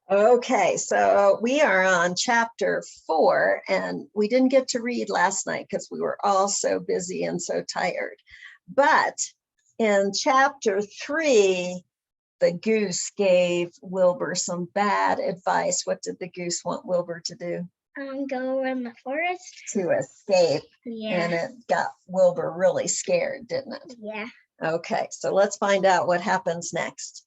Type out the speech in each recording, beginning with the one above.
Okay, so we are on chapter 4, and we didn't get to read last night because we were all so busy and so tired. But in chapter 3, the goose gave Wilbur some bad advice. What did the goose want Wilbur to do? Go in the forest. To escape. Yeah. And it got Wilbur really scared, didn't it? Yeah. Okay, so let's find out what happens next.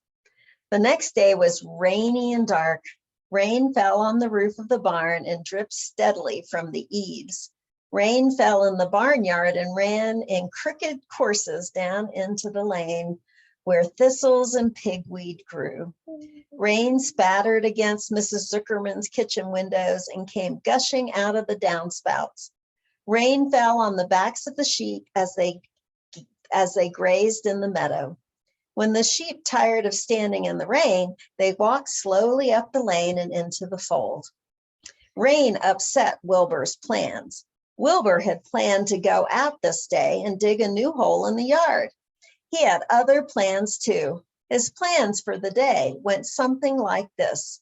The next day was rainy and dark. Rain fell on the roof of the barn and dripped steadily from the eaves. Rain fell in the barnyard and ran in crooked courses down into the lane where thistles and pigweed grew. Rain spattered against Mrs. Zuckerman's kitchen windows and came gushing out of the downspouts. Rain fell on the backs of the sheep as they grazed in the meadow. When the sheep tired of standing in the rain, they walked slowly up the lane and into the fold. Rain upset Wilbur's plans. Wilbur had planned to go out this day and dig a new hole in the yard. He had other plans too. His plans for the day went something like this.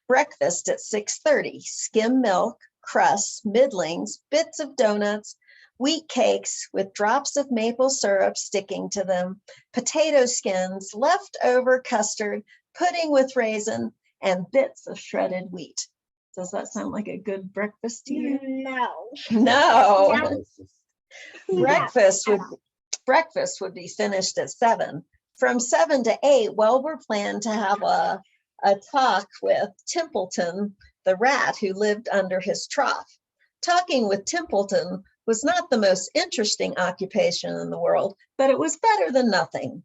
Breakfast at 6:30, skim milk, crusts, middlings, bits of donuts, wheat cakes with drops of maple syrup sticking to them, potato skins, leftover custard, pudding with raisin, and bits of shredded wheat. Does that sound like a good breakfast to you? No. No. Breakfast would be finished at 7. From 7 to 8, Wilbur planned to have a talk with Templeton, the rat who lived under his trough. Talking with Templeton was not the most interesting occupation in the world, but it was better than nothing.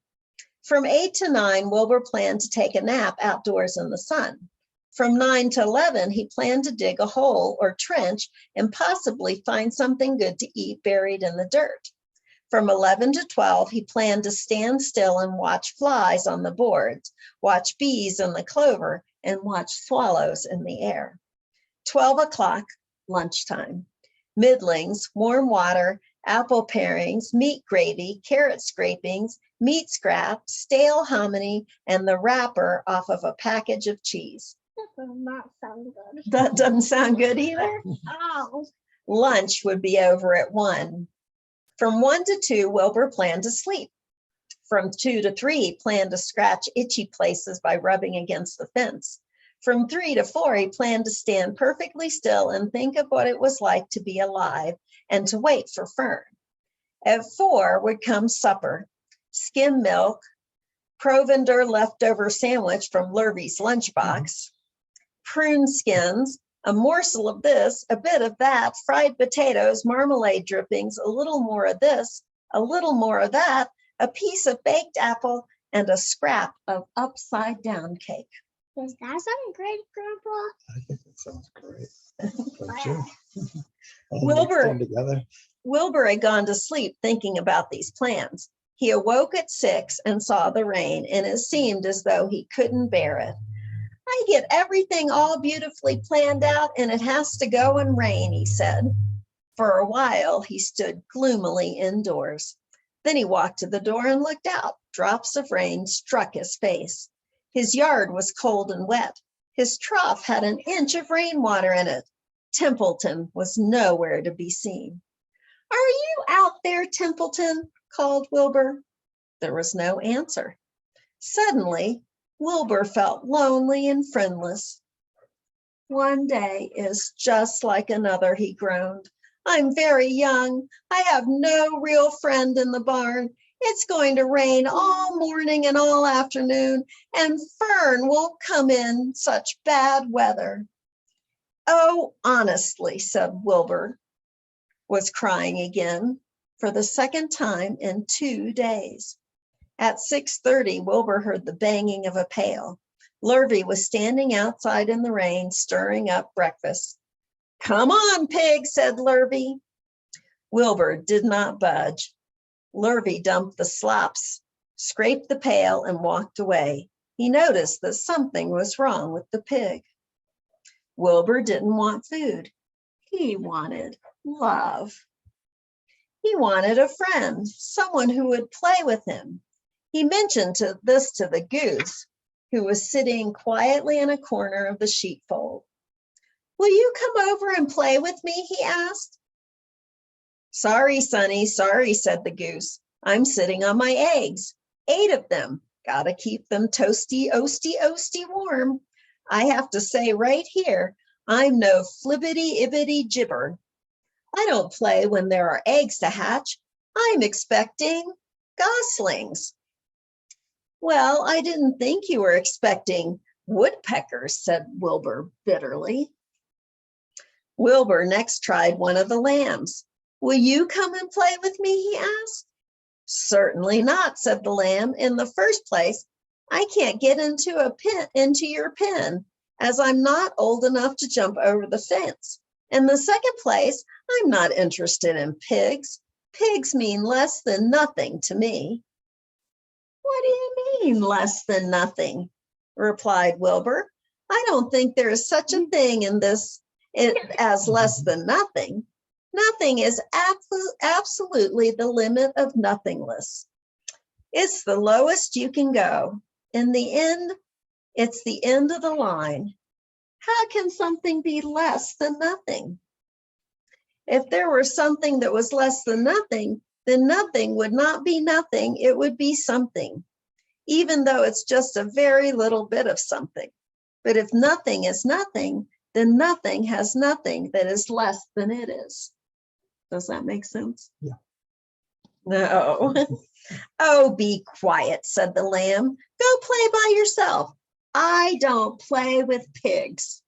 From 8 to 9, Wilbur planned to take a nap outdoors in the sun. From 9 to 11, he planned to dig a hole or trench and possibly find something good to eat buried in the dirt. From 11 to 12, he planned to stand still and watch flies on the boards, watch bees in the clover, and watch swallows in the air. 12 o'clock, lunchtime. Middlings, warm water, apple parings, meat gravy, carrot scrapings, meat scraps, stale hominy, and the wrapper off of a package of cheese. That does not sound good. That doesn't sound good either. Oh. Lunch would be over at 1. From 1 to 2, Wilbur planned to sleep. From 2 to 3, he planned to scratch itchy places by rubbing against the fence. From 3 to 4, he planned to stand perfectly still and think of what it was like to be alive and to wait for Fern. At 4 would come supper, skim milk, provender leftover sandwich from Lurvy's lunchbox, prune skins, a morsel of this, a bit of that, fried potatoes, marmalade drippings, a little more of this, a little more of that, a piece of baked apple, and a scrap of upside down cake. Does that sound great, Grandpa? I think that sounds great. Don't you? Wilbur had gone to sleep thinking about these plans. He awoke at 6 and saw the rain, and it seemed as though he couldn't bear it. I get everything all beautifully planned out, and it has to go and rain, he said. For a while, he stood gloomily indoors. Then he walked to the door and looked out. Drops of rain struck his face. His yard was cold and wet. His trough had an inch of rainwater in it. Templeton was nowhere to be seen. "Are you out there, Templeton?" called Wilbur. There was no answer. Suddenly, Wilbur felt lonely and friendless. "One day is just like another," he groaned. "I'm very young. I have no real friend in the barn. It's going to rain all morning and all afternoon, and Fern won't come in such bad weather." "Oh, honestly," said Wilbur, was crying again for the second time in 2 days. At 6:30, Wilbur heard the banging of a pail. Lurvy was standing outside in the rain, stirring up breakfast. "Come on, pig," said Lurvy. Wilbur did not budge. Lurvy dumped the slops, scraped the pail, and walked away. He noticed that something was wrong with the pig. Wilbur didn't want food. He wanted love. He wanted a friend, someone who would play with him. He mentioned this to the goose, who was sitting quietly in a corner of the sheepfold. "Will you come over and play with me?" he asked. "Sorry, Sonny, sorry," said the goose. "I'm sitting on my eggs, 8 of them. Gotta keep them toasty, oasty warm. I have to say right here, I'm no flibbity-ibbity gibber. I don't play when there are eggs to hatch. I'm expecting goslings." "Well, I didn't think you were expecting woodpeckers," said Wilbur bitterly. Wilbur next tried one of the lambs. "Will you come and play with me?" he asked. "Certainly not," said the lamb. "In the first place, I can't get into your pen, as I'm not old enough to jump over the fence. In the second place, I'm not interested in pigs. Pigs mean less than nothing to me." "What do you mean, less than nothing?" replied Wilbur. "I don't think there is such a thing as less than nothing. Nothing is absolutely the limit of nothingness. It's the lowest you can go. In the end, it's the end of the line. How can something be less than nothing? If there were something that was less than nothing, then nothing would not be nothing, it would be something, even though it's just a very little bit of something. But if nothing is nothing, then nothing has nothing that is less than it is." Does that make sense? Yeah. No. "Oh, be quiet," said the lamb. "Go play by yourself. I don't play with pigs."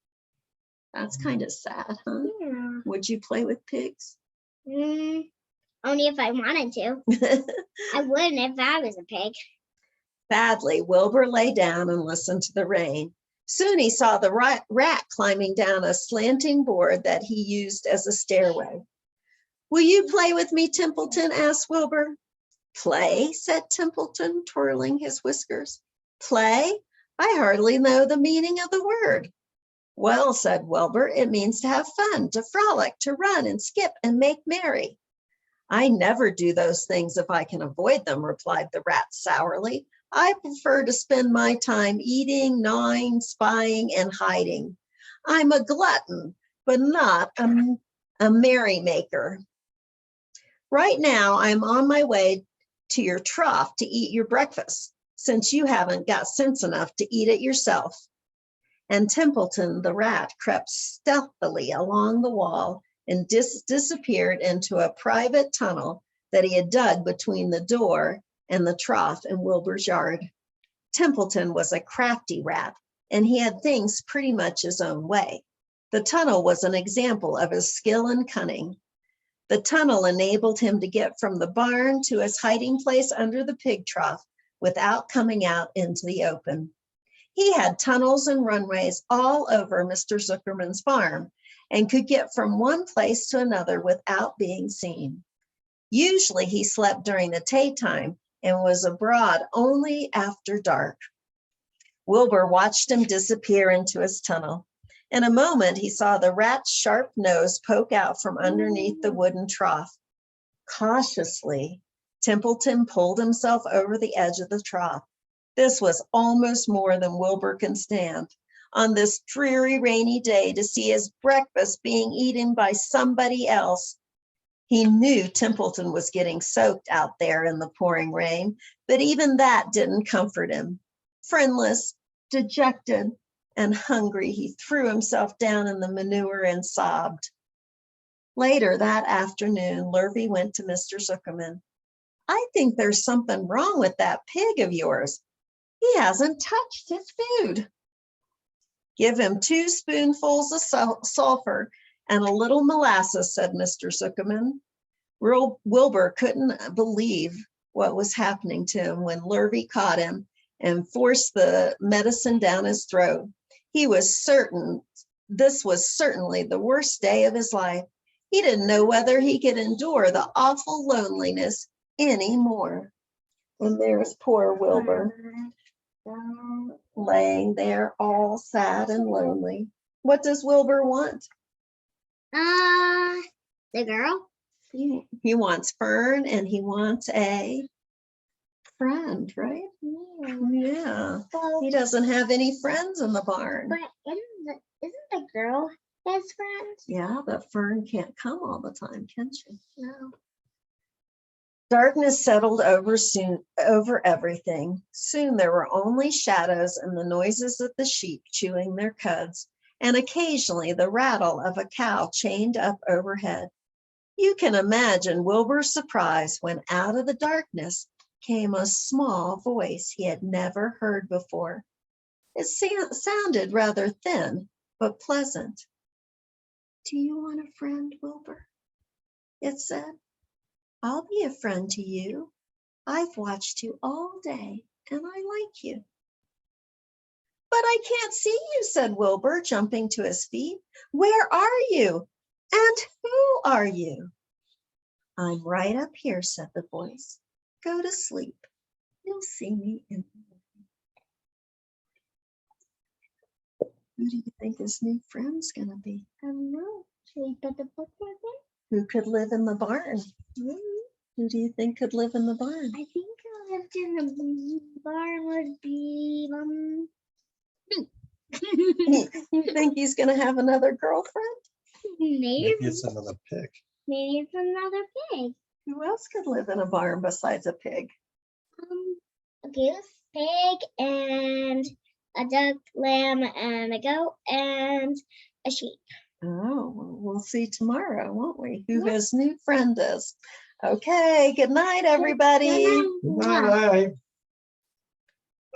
That's kind of sad, huh? Yeah. Would you play with pigs? Only if I wanted to. I wouldn't if I was a pig. Sadly, Wilbur lay down and listened to the rain. Soon he saw the rat climbing down a slanting board that he used as a stairway. "Will you play with me, Templeton?" asked Wilbur. "Play?" said Templeton, twirling his whiskers. "Play? I hardly know the meaning of the word." "Well," said Wilbur, "it means to have fun, to frolic, to run and skip and make merry." "I never do those things if I can avoid them," replied the rat sourly. "I prefer to spend my time eating, gnawing, spying, and hiding. I'm a glutton, but not a merrymaker. Right now, I'm on my way to your trough to eat your breakfast, since you haven't got sense enough to eat it yourself." And Templeton the rat crept stealthily along the wall and disappeared into a private tunnel that he had dug between the door and the trough in Wilbur's yard. Templeton was a crafty rat, and he had things pretty much his own way. The tunnel was an example of his skill and cunning. The tunnel enabled him to get from the barn to his hiding place under the pig trough without coming out into the open. He had tunnels and runways all over Mr. Zuckerman's farm and could get from one place to another without being seen. Usually he slept during the daytime and was abroad only after dark. Wilbur watched him disappear into his tunnel. In a moment, he saw the rat's sharp nose poke out from underneath the wooden trough. Cautiously, Templeton pulled himself over the edge of the trough. This was almost more than Wilbur can stand. On this dreary, rainy day, to see his breakfast being eaten by somebody else. He knew Templeton was getting soaked out there in the pouring rain, but even that didn't comfort him. Friendless, dejected, and hungry, he threw himself down in the manure and sobbed. Later that afternoon, Lurvy went to Mr. Zuckerman. "I think there's something wrong with that pig of yours. He hasn't touched his food." "Give him 2 spoonfuls of sulfur and a little molasses," said Mr. Zuckerman. Wilbur couldn't believe what was happening to him when Lurvy caught him and forced the medicine down his throat. He was certain this was certainly the worst day of his life. He didn't know whether he could endure the awful loneliness anymore. And there's poor Wilbur, laying there all sad and lonely. What does Wilbur want? The girl. He wants Fern, and he wants a friend, right? Yeah. Yeah. Well, He doesn't have any friends in the barn. but isn't the girl his friend? Yeah, but Fern can't come all the time, can she? No. Darkness settled over everything. Soon there were only shadows and the noises of the sheep chewing their cuds, and occasionally the rattle of a cow chained up overhead. You can imagine Wilbur's surprise when out of the darkness came a small voice he had never heard before. It sounded rather thin, but pleasant. "Do you want a friend, Wilbur?" it said. "I'll be a friend to you. I've watched you all day and I like you." "But I can't see you," said Wilbur, jumping to his feet. "Where are you? And who are you?" "I'm right up here," said the voice. "Go to sleep. You'll see me in the morning." Who do you think his new friend's gonna be? I don't know. Should we put the book back Who could live in the barn? in? Who do you think could live in the barn? I think I lived in the barn would be You think he's gonna have another girlfriend? maybe Maybe it's another pig. maybe it's another pig. Who else could live in a barn besides a pig? A goose, pig, and a duck, lamb, and a goat, and a sheep. Oh, well, we'll see tomorrow, won't we? Who Yeah. his new friend is. Okay, good night, everybody. Good night. Good night.